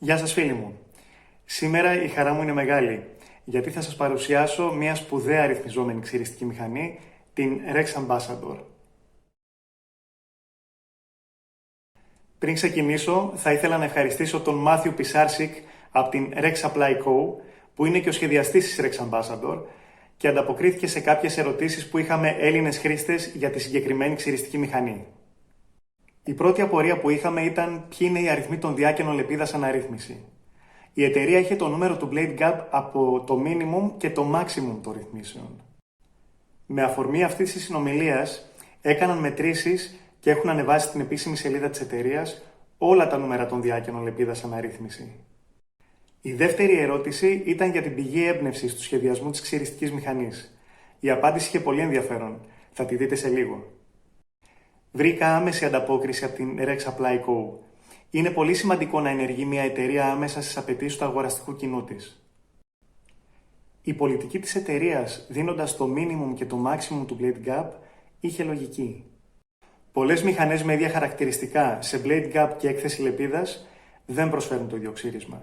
Γεια σας φίλοι μου. Σήμερα η χαρά μου είναι μεγάλη, γιατί θα σας παρουσιάσω μια σπουδαία ρυθμιζόμενη ξυριστική μηχανή, την Rex Ambassador. Πριν ξεκινήσω, θα ήθελα να ευχαριστήσω τον Μάθιου Πισάρσικ από την Rex Supply Co., που είναι και ο σχεδιαστής της Rex Ambassador και ανταποκρίθηκε σε κάποιες ερωτήσεις που είχαμε Έλληνες χρήστες για τη συγκεκριμένη ξυριστική μηχανή. Η πρώτη απορία που είχαμε ήταν ποιοι είναι οι αριθμοί των διάκαινων λεπίδας αναρρύθμιση. Η εταιρεία είχε το νούμερο του Blade Gap από το minimum και το maximum των ρυθμίσεων. Με αφορμή αυτής της συνομιλίας έκαναν μετρήσεις και έχουν ανεβάσει στην επίσημη σελίδα της εταιρείας όλα τα νούμερα των διάκαινων λεπίδας αναρρύθμιση. Η δεύτερη ερώτηση ήταν για την πηγή έμπνευσης του σχεδιασμού της ξυριστικής μηχανής. Η απάντηση είχε πολύ ενδιαφέρον. Θα τη δείτε σε λίγο. Βρήκα άμεση ανταπόκριση από την Rex Supply Co. Είναι πολύ σημαντικό να ενεργεί μια εταιρεία άμεσα στις απαιτήσεις του αγοραστικού κοινού της. Η πολιτική της εταιρείας, δίνοντας το minimum και το maximum του Blade Gap, είχε λογική. Πολλές μηχανές με ίδια χαρακτηριστικά σε Blade Gap και έκθεση λεπίδας δεν προσφέρουν το ίδιο ξύρισμα.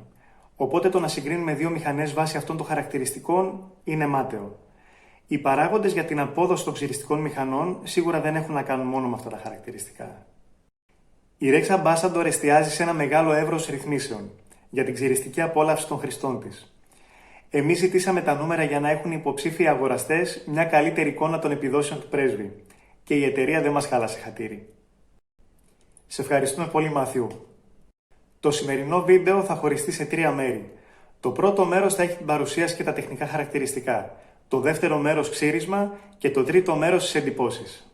Οπότε το να συγκρίνουμε δύο μηχανές βάσει αυτών των χαρακτηριστικών είναι μάταιο. Οι παράγοντες για την απόδοση των ξυριστικών μηχανών σίγουρα δεν έχουν να κάνουν μόνο με αυτά τα χαρακτηριστικά. Η Rex Ambassador εστιάζει σε ένα μεγάλο εύρος ρυθμίσεων για την ξυριστική απόλαυση των χρηστών της. Εμείς ζητήσαμε τα νούμερα για να έχουν οι υποψήφιοι αγοραστές μια καλύτερη εικόνα των επιδόσεων του πρέσβη και η εταιρεία δεν μας χάλασε χατήρι. Σε ευχαριστούμε πολύ, Μάθιου. Το σημερινό βίντεο θα χωριστεί σε τρία μέρη. Το πρώτο μέρος θα έχει την παρουσίαση και τα τεχνικά χαρακτηριστικά, το δεύτερο μέρος ξύρισμα και το τρίτο μέρος τις εντυπώσεις.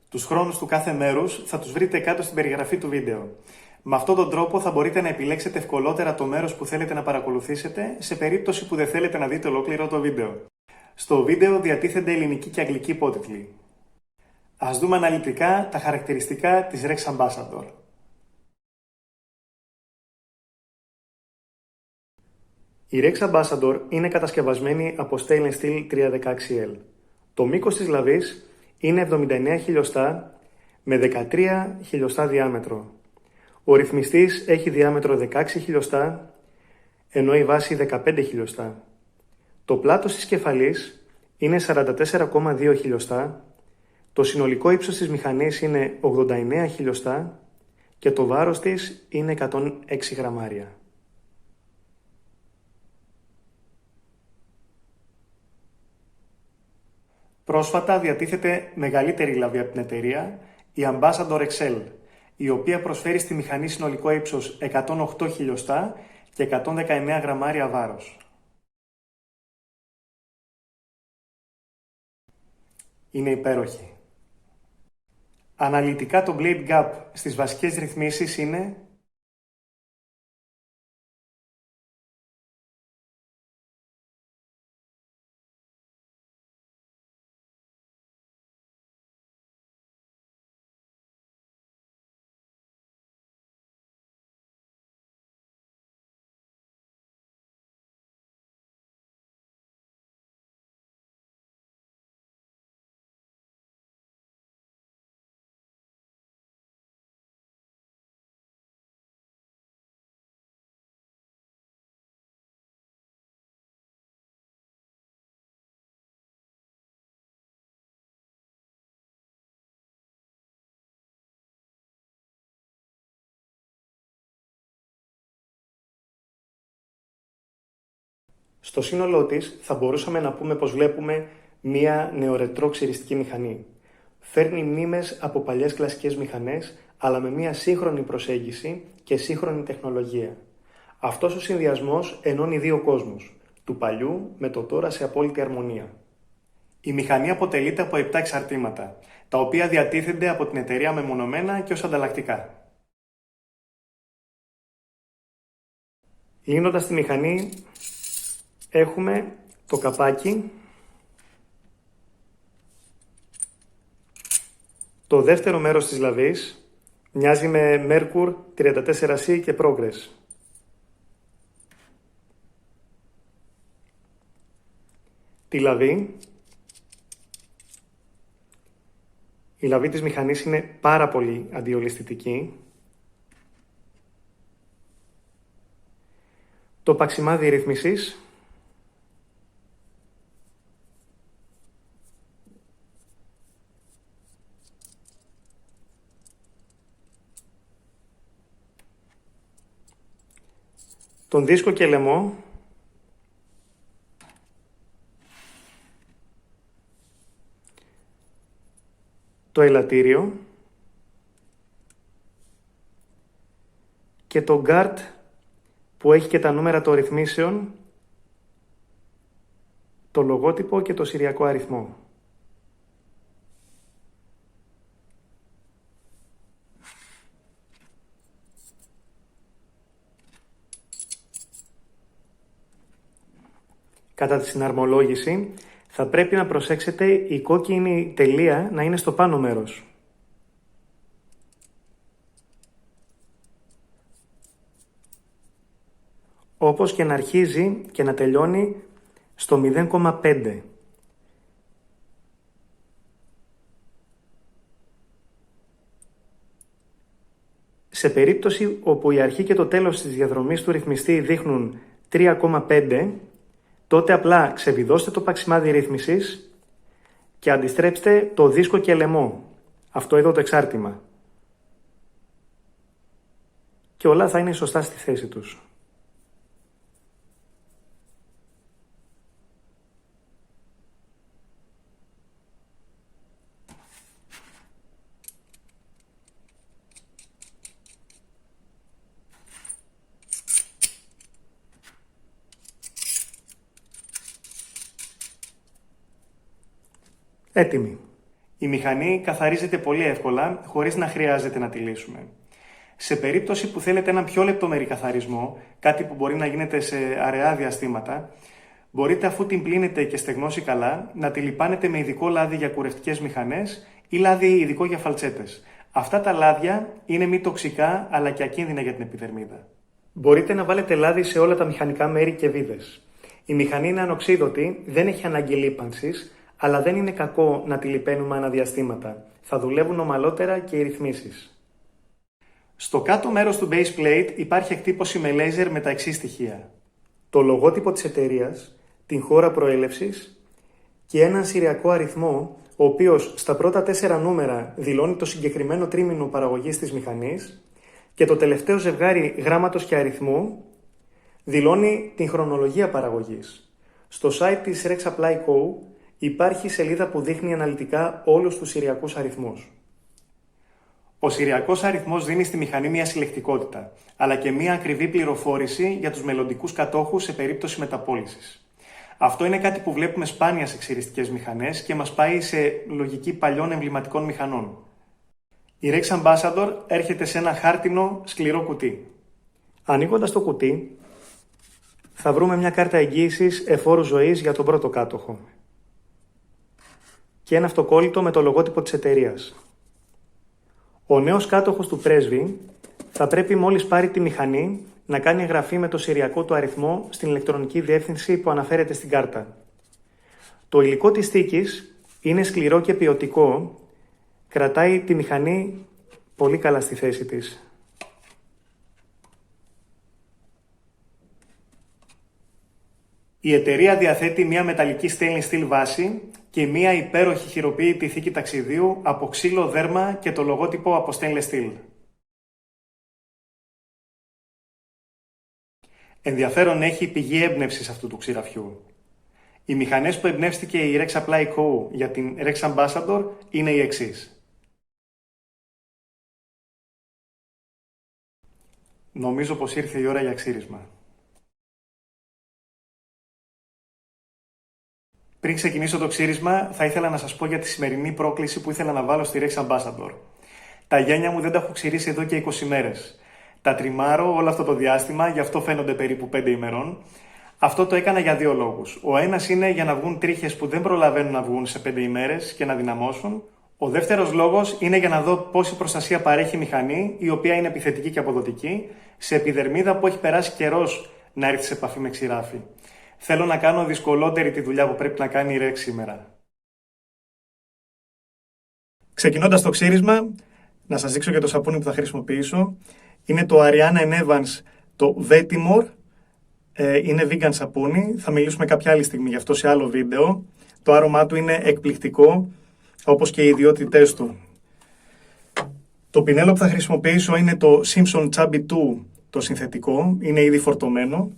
Τους χρόνους του κάθε μέρους θα τους βρείτε κάτω στην περιγραφή του βίντεο. Με αυτόν τον τρόπο θα μπορείτε να επιλέξετε ευκολότερα το μέρος που θέλετε να παρακολουθήσετε σε περίπτωση που δεν θέλετε να δείτε ολόκληρο το βίντεο. Στο βίντεο διατίθενται ελληνική και αγγλική υπότιτλοι. Ας δούμε αναλυτικά τα χαρακτηριστικά της Rex Ambassador. Η Rex Ambassador είναι κατασκευασμένη από Stainless Steel 316L. Το μήκος της λαβής είναι 79 χιλιοστά με 13 χιλιοστά διάμετρο. Ο ρυθμιστής έχει διάμετρο 16 χιλιοστά, ενώ η βάση 15 χιλιοστά. Το πλάτος της κεφαλής είναι 44,2 χιλιοστά, το συνολικό ύψος της μηχανής είναι 89 χιλιοστά και το βάρος της είναι 106 γραμμάρια. Πρόσφατα διατίθεται μεγαλύτερη λαβή από την εταιρεία, η Ambassador XL, η οποία προσφέρει στη μηχανή συνολικό ύψος 108 χιλιοστά και 119 γραμμάρια βάρος. Είναι υπέροχη. Αναλυτικά το Blade Gap στις βασικές ρυθμίσεις είναι στο σύνολό της θα μπορούσαμε να πούμε πως βλέπουμε μία νεορετρό ξυριστική μηχανή. Φέρνει μνήμες από παλιές κλασικές μηχανές, αλλά με μία σύγχρονη προσέγγιση και σύγχρονη τεχνολογία. Αυτός ο συνδυασμός ενώνει δύο κόσμους, του παλιού με το τώρα σε απόλυτη αρμονία. Η μηχανή αποτελείται από 7 εξαρτήματα, τα οποία διατίθενται από την εταιρεία μεμονωμένα και ως ανταλλακτικά. Λύνοντας τη μηχανή, έχουμε το καπάκι, το δεύτερο μέρος της λαβής, μοιάζει με Merkur 34C και Progress. Τη λαβή, η λαβή της μηχανής είναι πάρα πολύ αντιολισθητική. το παξιμάδι ρύθμισης, τον δίσκο και λαιμό, το ελαττήριο και το guard που έχει και τα νούμερα των ρυθμίσεων, το λογότυπο και το σηριακό αριθμό. Κατά τη συναρμολόγηση, θα πρέπει να προσέξετε η κόκκινη τελεία να είναι στο πάνω μέρος. Όπως και να αρχίζει και να τελειώνει στο 0,5. Σε περίπτωση όπου η αρχή και το τέλος της διαδρομής του ρυθμιστή δείχνουν 3,5, τότε απλά ξεβιδώστε το παξιμάδι ρύθμισης και αντιστρέψτε το δίσκο και λαιμό, αυτό εδώ το εξάρτημα. Και όλα θα είναι σωστά στη θέση τους. Έτοιμη. Η μηχανή καθαρίζεται πολύ εύκολα, χωρίς να χρειάζεται να τη λύσουμε. Σε περίπτωση που θέλετε έναν πιο λεπτομερή καθαρισμό, κάτι που μπορεί να γίνεται σε αραιά διαστήματα, μπορείτε αφού την πλύνετε και στεγνώσει καλά, να τη λιπάνετε με ειδικό λάδι για κουρευτικές μηχανές ή λάδι ειδικό για φαλτσέτες. Αυτά τα λάδια είναι μη τοξικά αλλά και ακίνδυνα για την επιδερμίδα. Μπορείτε να βάλετε λάδι σε όλα τα μηχανικά μέρη και βίδες. Η μηχανή είναι ανοξίδωτη, δεν έχει ανάγκη λίπανσης, αλλά δεν είναι κακό να τη λιπαίνουμε αναδιαστήματα. Θα δουλεύουν ομαλότερα και οι ρυθμίσεις. Στο κάτω μέρος του base plate υπάρχει εκτύπωση με λέιζερ με τα εξής στοιχεία. Το λογότυπο της εταιρείας, την χώρα προέλευσης και έναν σηριακό αριθμό, ο οποίος στα πρώτα 4 νούμερα δηλώνει το συγκεκριμένο τρίμηνο παραγωγής της μηχανής και το τελευταίο ζευγάρι γράμματος και αριθμού δηλώνει την χρονολογία παραγωγής. Στο site της Rex Supply Co. υπάρχει σελίδα που δείχνει αναλυτικά όλους τους σηριακούς αριθμούς. Ο σηριακός αριθμός δίνει στη μηχανή μια συλλεκτικότητα, αλλά και μια ακριβή πληροφόρηση για τους μελλοντικούς κατόχους σε περίπτωση μεταπώλησης. Αυτό είναι κάτι που βλέπουμε σπάνια σε ξυριστικές μηχανές και μας πάει σε λογική παλιών εμβληματικών μηχανών. Η Rex Ambassador έρχεται σε ένα χάρτινο σκληρό κουτί. Ανοίγοντας το κουτί, θα βρούμε μια κάρτα εγγύησης εφόρου ζωής για τον πρώτο κάτοχο και ένα αυτοκόλλητο με το λογότυπο της εταιρείας. Ο νέος κάτοχος του πρέσβη θα πρέπει μόλις πάρει τη μηχανή να κάνει εγγραφή με το σηριακό του αριθμό στην ηλεκτρονική διεύθυνση που αναφέρεται στην κάρτα. Το υλικό της θήκης είναι σκληρό και ποιοτικό, κρατάει τη μηχανή πολύ καλά στη θέση της. Η εταιρεία διαθέτει μια μεταλλική stainless steel βάση και μια υπέροχη χειροποίητη θήκη ταξιδίου από ξύλο δέρμα και το λογότυπο από stainless steel. Ενδιαφέρον έχει η πηγή έμπνευσης αυτού του ξηραφιού. Οι μηχανές που εμπνεύστηκε η Rex Supply Co. για την Rex Ambassador είναι οι εξής. Νομίζω πως ήρθε η ώρα για ξύρισμα. Πριν ξεκινήσω το ξύρισμα, θα ήθελα να σας πω για τη σημερινή πρόκληση που ήθελα να βάλω στη Rex Ambassador. Τα γένια μου δεν τα έχω ξυρίσει εδώ και 20 μέρες. Τα τριμάρω όλο αυτό το διάστημα, γι' αυτό φαίνονται περίπου 5 ημερών. Αυτό το έκανα για 2 λόγους. Ο ένας είναι για να βγουν τρίχες που δεν προλαβαίνουν να βγουν σε 5 ημέρες και να δυναμώσουν. Ο δεύτερος λόγος είναι για να δω πόση προστασία παρέχει η μηχανή, η οποία είναι επιθετική και αποδοτική, σε επιδερμίδα που έχει περάσει καιρός να έρθει σε επαφή με ξηράφι. Θέλω να κάνω δυσκολότερη τη δουλειά που πρέπει να κάνει η Rex σήμερα. Ξεκινώντας το ξύρισμα, να σας δείξω και το σαπούνι που θα χρησιμοποιήσω. Είναι το Ariana Evans, το Vetimor, Είναι vegan σαπούνι, θα μιλήσουμε κάποια άλλη στιγμή γι' αυτό σε άλλο βίντεο. Το άρωμά του είναι εκπληκτικό, όπως και οι ιδιότητές του. Το πινέλο που θα χρησιμοποιήσω είναι το Simpson Chubby 2, το συνθετικό, είναι ήδη φορτωμένο.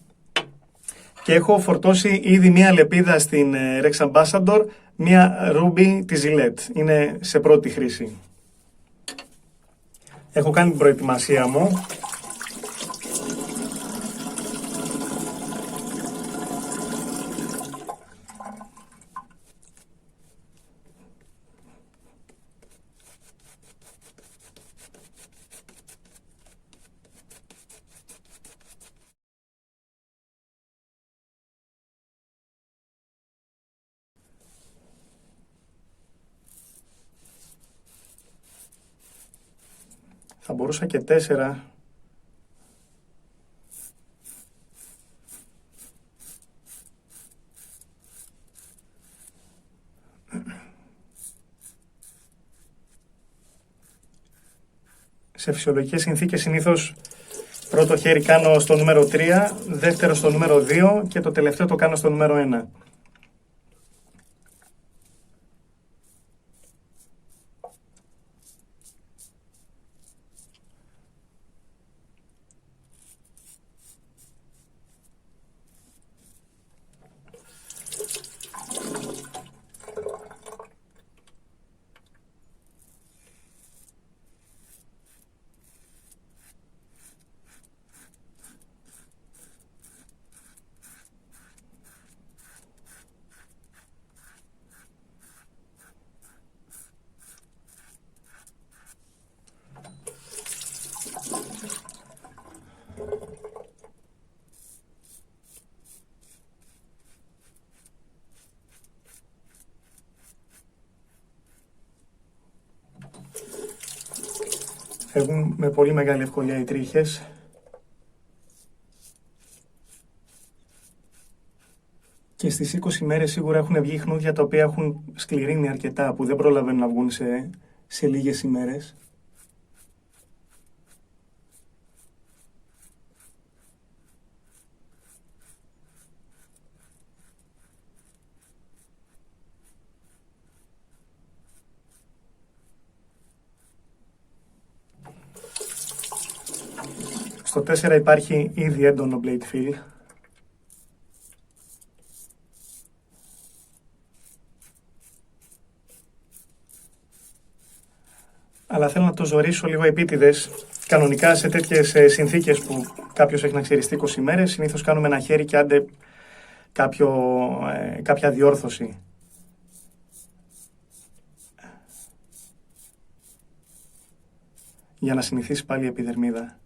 Και έχω φορτώσει ήδη μία λεπίδα στην Rex Ambassador, μία Ruby τη Gillette, είναι σε πρώτη χρήση. Έχω κάνει την προετοιμασία μου. Θα μπορούσα και 4. Σε φυσιολογικές συνθήκες συνήθως πρώτο χέρι κάνω στο νούμερο 3, δεύτερο στο νούμερο 2 και το τελευταίο το κάνω στο νούμερο 1. Φεύγουν με πολύ μεγάλη ευκολία οι τρίχες. Και στις 20 μέρες σίγουρα έχουν βγει χνούδια τα οποία έχουν σκληρύνει αρκετά, που δεν προλαβαίνουν να βγουν σε λίγες ημέρες. Στο 4 υπάρχει ήδη έντονο blade fill. Αλλά θέλω να το ζωρίσω λίγο επίτηδες. Κανονικά σε τέτοιες συνθήκες που κάποιος έχει να ξεριστεί 20 μέρες, συνήθως κάνουμε ένα χέρι και άντε κάποια διόρθωση. Για να συνηθίσει πάλι η επιδερμίδα.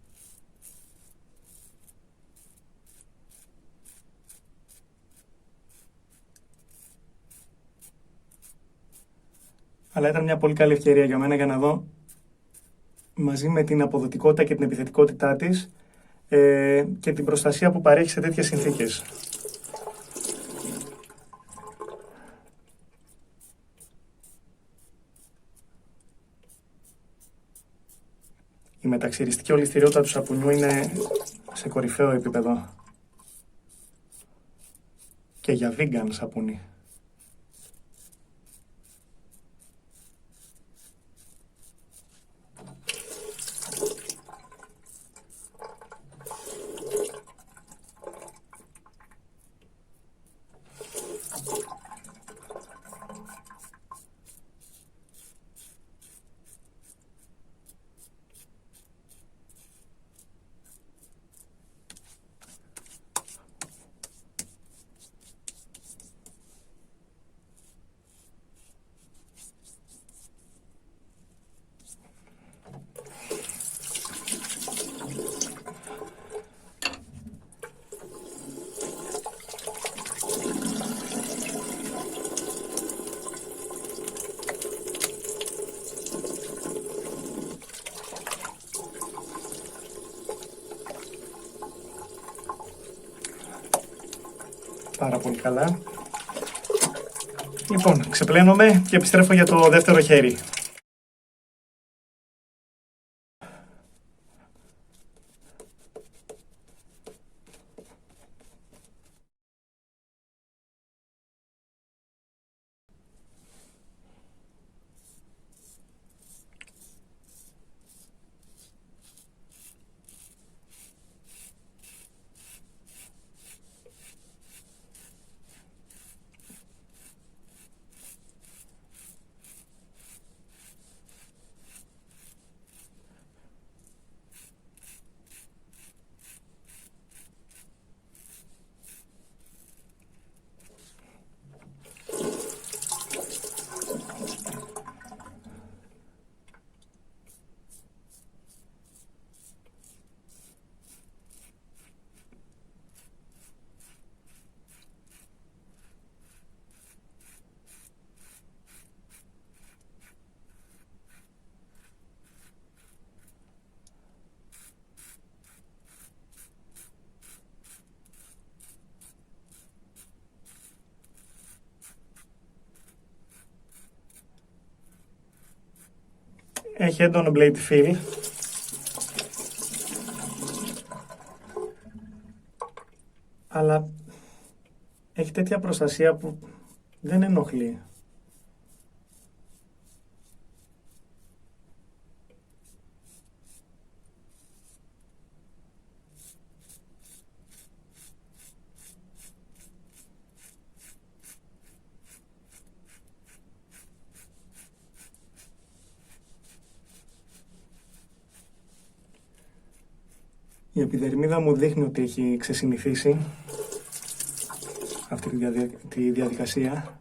Αλλά ήταν μια πολύ καλή ευκαιρία για μένα για να δω μαζί με την αποδοτικότητα και την επιθετικότητά της και την προστασία που παρέχει σε τέτοιες συνθήκες. Η μεταξυριστική ολιστηριότητα του σαπουνιού είναι σε κορυφαίο επίπεδο. Και για vegan σαπούνι. Πάρα πολύ καλά. Λοιπόν, ξεπλένομαι και επιστρέφω για το δεύτερο χέρι. Έχει έντονο blade feel. Αλλά έχει τέτοια προστασία που δεν ενοχλεί. Η επιδερμίδα μου δείχνει ότι έχει ξεσυνηθίσει αυτή τη διαδικασία.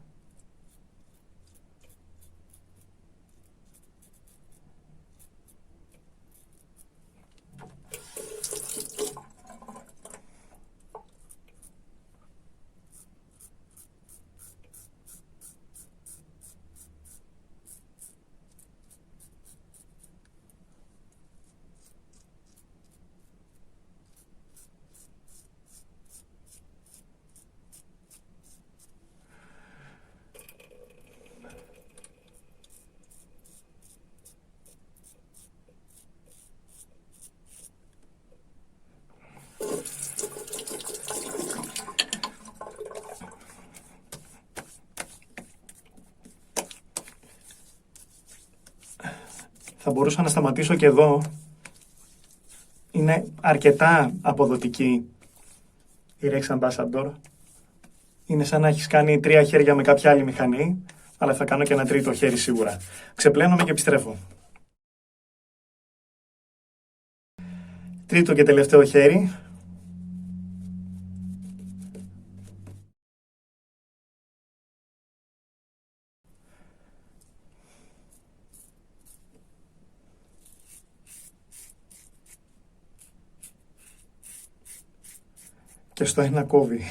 Θα μπορούσα να σταματήσω και εδώ. Είναι αρκετά αποδοτική η Rex Ambassador. Είναι σαν να έχεις κάνει 3 χέρια με κάποια άλλη μηχανή, αλλά θα κάνω και ένα τρίτο χέρι σίγουρα. Ξεπλένομαι και επιστρέφω. Τρίτο και τελευταίο χέρι. Και στο ένα κόβει.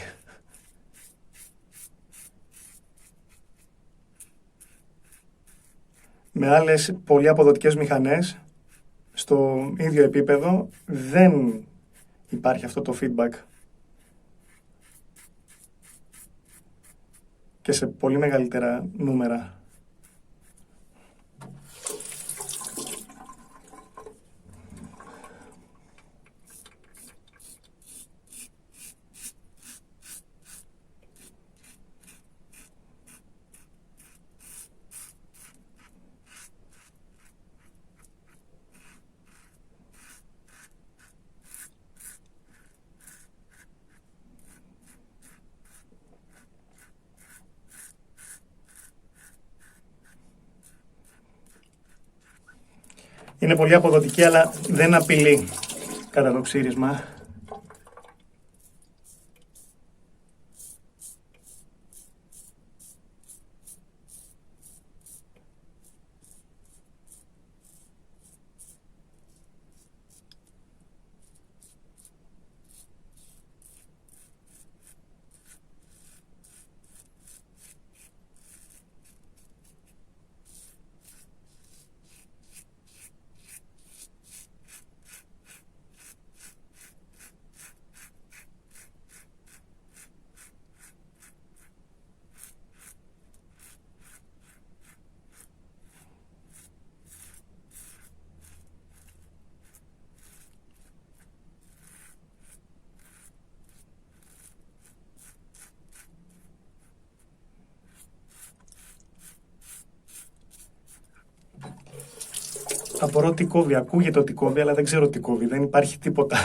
Με άλλες πολύ αποδοτικές μηχανές, στο ίδιο επίπεδο, δεν υπάρχει αυτό το feedback. Και σε πολύ μεγαλύτερα νούμερα. Είναι πολύ αποδοτική, αλλά δεν απειλεί κατά το ξύρισμα. Απορώ τι κόβει, ακούγεται ότι κόβει, αλλά δεν ξέρω τι κόβει, δεν υπάρχει τίποτα.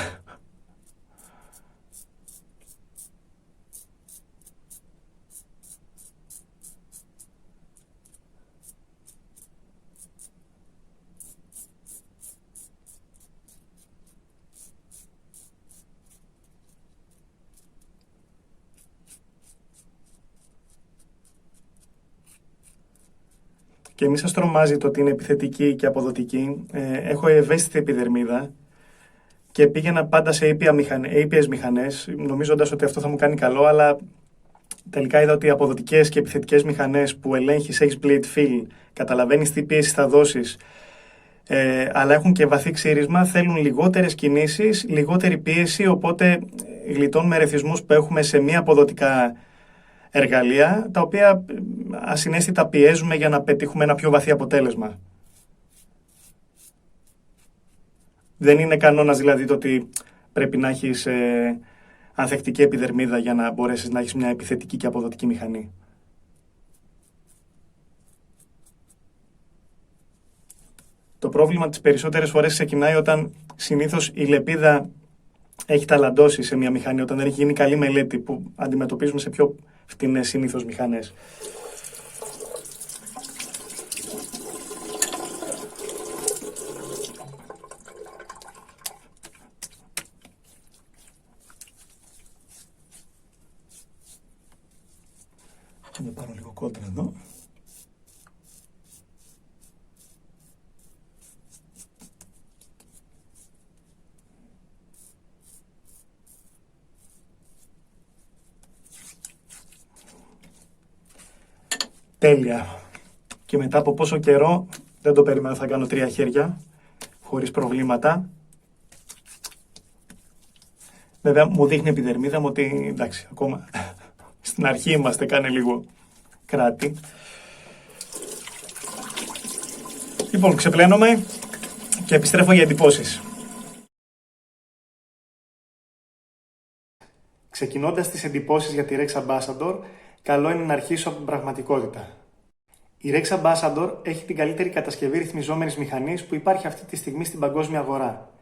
Και μη σας τρομάζει το ότι είναι επιθετική και αποδοτική. Έχω ευαίσθητη επιδερμίδα και πήγαινα πάντα σε ήπιες μηχανές, νομίζοντας ότι αυτό θα μου κάνει καλό, αλλά τελικά είδα ότι οι αποδοτικές και επιθετικές μηχανές που ελέγχεις, έχεις blade feel, καταλαβαίνεις τι πίεση θα δώσεις, αλλά έχουν και βαθύ ξύρισμα, θέλουν λιγότερες κινήσεις, λιγότερη πίεση, οπότε γλιτώνουμε ρεθισμούς που έχουμε σε μη αποδοτικά εργαλεία, τα οποία ασυναίσθητα πιέζουμε για να πετύχουμε ένα πιο βαθύ αποτέλεσμα. Δεν είναι κανόνας δηλαδή το ότι πρέπει να έχεις ανθεκτική επιδερμίδα για να μπορέσεις να έχεις μια επιθετική και αποδοτική μηχανή. Το πρόβλημα τις περισσότερες φορές ξεκινάει όταν συνήθως η λεπίδα έχει ταλαντώσει σε μια μηχανή, όταν δεν έχει γίνει καλή μελέτη που αντιμετωπίζουμε σε πιο φτηνές συνήθως μηχανές. Θα πάρω λίγο κόντρα εδώ. Τέλεια. Και μετά από πόσο καιρό, δεν το περίμενα, θα κάνω 3 χέρια, χωρίς προβλήματα. Βέβαια μου δείχνει η επιδερμίδα μου ότι εντάξει, ακόμα στην αρχή είμαστε, κάνε λίγο κράτη. Λοιπόν, ξεπλένομαι και επιστρέφω για εντυπώσεις. Ξεκινώντας τις εντυπώσεις για τη Rex Ambassador, καλό είναι να αρχίσω από την πραγματικότητα. Η Rex Ambassador έχει την καλύτερη κατασκευή ρυθμιζόμενης μηχανής που υπάρχει αυτή τη στιγμή στην παγκόσμια αγορά.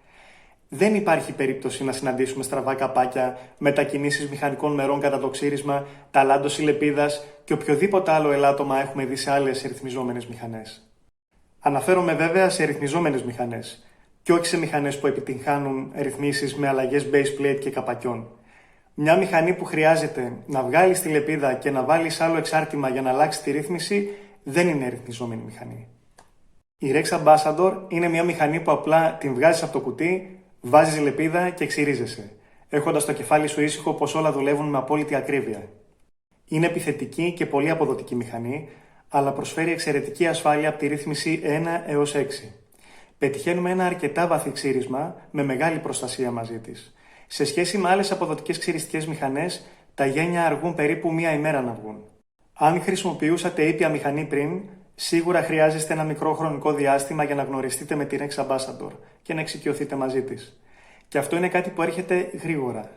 Δεν υπάρχει περίπτωση να συναντήσουμε στραβά καπάκια, μετακινήσεις μηχανικών μερών κατά το ξύρισμα, ταλάντωση λεπίδας και οποιοδήποτε άλλο ελάττωμα έχουμε δει σε άλλες ρυθμιζόμενες μηχανές. Αναφέρομαι βέβαια σε ρυθμιζόμενες μηχανές και όχι σε μηχανές που επιτυγχάνουν ρυθμίσεις με αλλαγές base plate και καπακιών. Μια μηχανή που χρειάζεται να βγάλεις τη λεπίδα και να βάλεις άλλο εξάρτημα για να αλλάξει τη ρύθμιση δεν είναι ρυθμιζόμενη μηχανή. Η Rex Ambassador είναι μια μηχανή που απλά την βγάζεις από το κουτί, βάζεις λεπίδα και ξυρίζεσαι, έχοντας το κεφάλι σου ήσυχο πως όλα δουλεύουν με απόλυτη ακρίβεια. Είναι επιθετική και πολύ αποδοτική μηχανή, αλλά προσφέρει εξαιρετική ασφάλεια από τη ρύθμιση 1 έως 6. Πετυχαίνουμε ένα αρκετά βαθύ ξύρισμα με μεγάλη προστασία μαζί της. Σε σχέση με άλλες αποδοτικές ξυριστικές μηχανές, τα γένια αργούν περίπου 1 ημέρα να βγουν. Αν χρησιμοποιούσατε ήπια μηχανή πριν, σίγουρα χρειάζεστε ένα μικρό χρονικό διάστημα για να γνωριστείτε με τη Rex Ambassador και να εξοικειωθείτε μαζί της. Και αυτό είναι κάτι που έρχεται γρήγορα.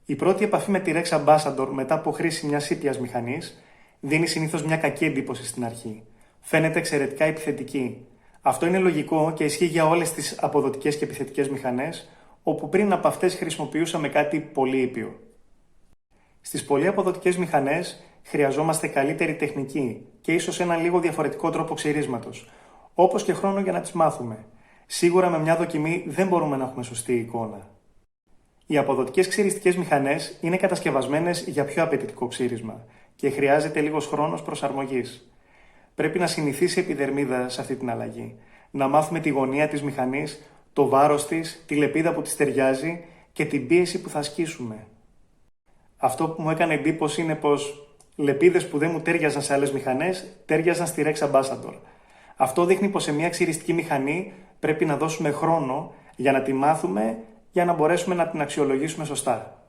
Η πρώτη επαφή με τη Rex Ambassador μετά από χρήση μιας ήπιας μηχανής δίνει συνήθως μια κακή εντύπωση στην αρχή. Φαίνεται εξαιρετικά επιθετική. Αυτό είναι λογικό και ισχύει για όλες τις αποδοτικές και επιθετικές μηχανές, όπου πριν από αυτές χρησιμοποιούσαμε κάτι πολύ ήπιο. Στις πολύ αποδοτικές μηχανές χρειαζόμαστε καλύτερη τεχνική και ίσως ένα λίγο διαφορετικό τρόπο ξυρίσματος, όπως και χρόνο για να τις μάθουμε. Σίγουρα με μια δοκιμή δεν μπορούμε να έχουμε σωστή εικόνα. Οι αποδοτικές ξυριστικές μηχανές είναι κατασκευασμένες για πιο απαιτητικό ξύρισμα και χρειάζεται λίγος χρόνος προσαρμογής. Πρέπει να συνηθίσει η επιδερμίδα σε αυτή την αλλαγή, να μάθουμε τη γωνία της μηχανής, το βάρος της, τη λεπίδα που της ταιριάζει και την πίεση που θα ασκήσουμε. Αυτό που μου έκανε εντύπωση είναι πως λεπίδες που δεν μου τέριαζαν σε άλλες μηχανές τέριαζαν στη Rex Ambassador. Αυτό δείχνει πως σε μια ξυριστική μηχανή πρέπει να δώσουμε χρόνο για να τη μάθουμε, για να μπορέσουμε να την αξιολογήσουμε σωστά.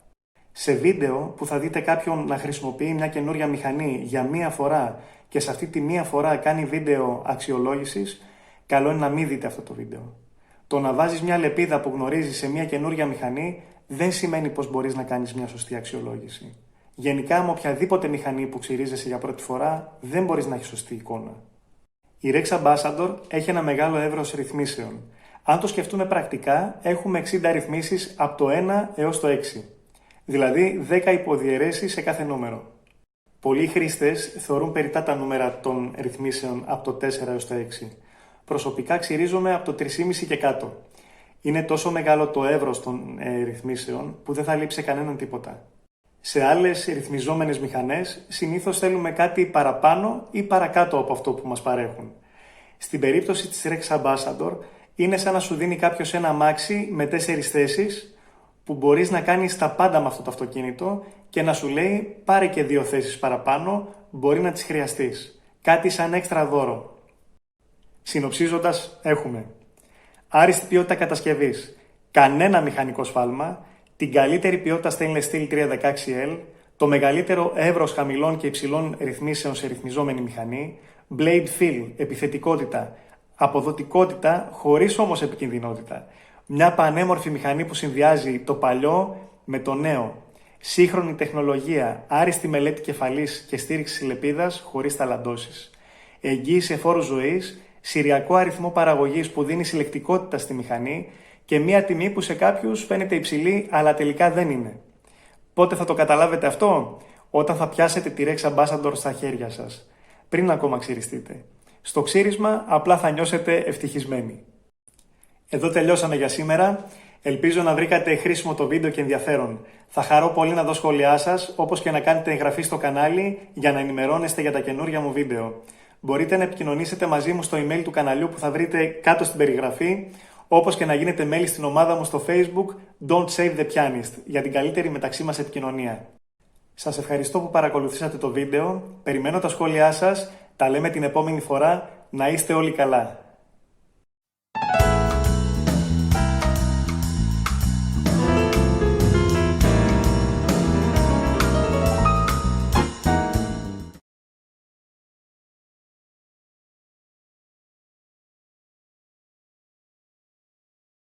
Σε βίντεο που θα δείτε κάποιον να χρησιμοποιεί μια καινούρια μηχανή για μία φορά και σε αυτή τη μία φορά κάνει βίντεο αξιολόγησης, καλό είναι να μην δείτε αυτό το βίντεο. Το να βάζεις μια λεπίδα που γνωρίζεις σε μια καινούρια μηχανή δεν σημαίνει πως μπορείς να κάνεις μια σωστή αξιολόγηση. Γενικά, με οποιαδήποτε μηχανή που ξυρίζεσαι για πρώτη φορά, δεν μπορείς να έχεις σωστή εικόνα. Η Rex Ambassador έχει ένα μεγάλο εύρος ρυθμίσεων. Αν το σκεφτούμε πρακτικά, έχουμε 60 ρυθμίσεις από το 1 έως το 6. Δηλαδή 10 υποδιαιρέσεις σε κάθε νούμερο. Πολλοί χρήστες θεωρούν περιττά τα νούμερα των ρυθμίσεων από το 4 έως το 6. Προσωπικά ξυρίζομαι από το 3,5 και κάτω. Είναι τόσο μεγάλο το εύρος των ρυθμίσεων που δεν θα λείψει κανέναν τίποτα. Σε άλλες ρυθμιζόμενες μηχανές συνήθως θέλουμε κάτι παραπάνω ή παρακάτω από αυτό που μας παρέχουν. Στην περίπτωση της Rex Ambassador είναι σαν να σου δίνει κάποιος ένα αμάξι με 4 θέσεις που μπορείς να κάνεις τα πάντα με αυτό το αυτοκίνητο και να σου λέει πάρε και 2 θέσεις παραπάνω, μπορεί να τις χρειαστείς. Κάτι σαν έξτρα δώρο. Συνοψίζοντας, έχουμε άριστη ποιότητα κατασκευής, κανένα μηχανικό σφάλμα, την καλύτερη ποιότητα stainless steel 316L, το μεγαλύτερο εύρος χαμηλών και υψηλών ρυθμίσεων σε ρυθμιζόμενη μηχανή, blade fill, επιθετικότητα, Αποδοτικότητα χωρίς όμως επικινδυνότητα. Μια πανέμορφη μηχανή που συνδυάζει το παλιό με το νέο. Σύγχρονη τεχνολογία, άριστη μελέτη κεφαλής και στήριξη λεπίδας χωρίς ταλαντώσεις. Εγγύηση εφόρου ζωής, σηριακό αριθμό παραγωγής που δίνει συλλεκτικότητα στη μηχανή και μια τιμή που σε κάποιους φαίνεται υψηλή αλλά τελικά δεν είναι. Πότε θα το καταλάβετε αυτό? Όταν θα πιάσετε τη Rex Ambassador στα χέρια σας. Πριν ακόμα ξυριστείτε. Στο ξύρισμα απλά θα νιώσετε ευτυχισμένοι. Εδώ τελειώσαμε για σήμερα. Ελπίζω να βρήκατε χρήσιμο το βίντεο και ενδιαφέρον. Θα χαρώ πολύ να δω σχόλιά σας, όπως και να κάνετε εγγραφή στο κανάλι για να ενημερώνεστε για τα καινούργια μου βίντεο. Μπορείτε να επικοινωνήσετε μαζί μου στο email του καναλιού που θα βρείτε κάτω στην περιγραφή, όπως και να γίνετε μέλη στην ομάδα μου στο Facebook Don't Save the Pianist για την καλύτερη μεταξύ μας επικοινωνία. Σας ευχαριστώ που παρακολουθήσατε το βίντεο, περιμένω τα σχόλιά σας, τα λέμε την επόμενη φορά, να είστε όλοι καλά.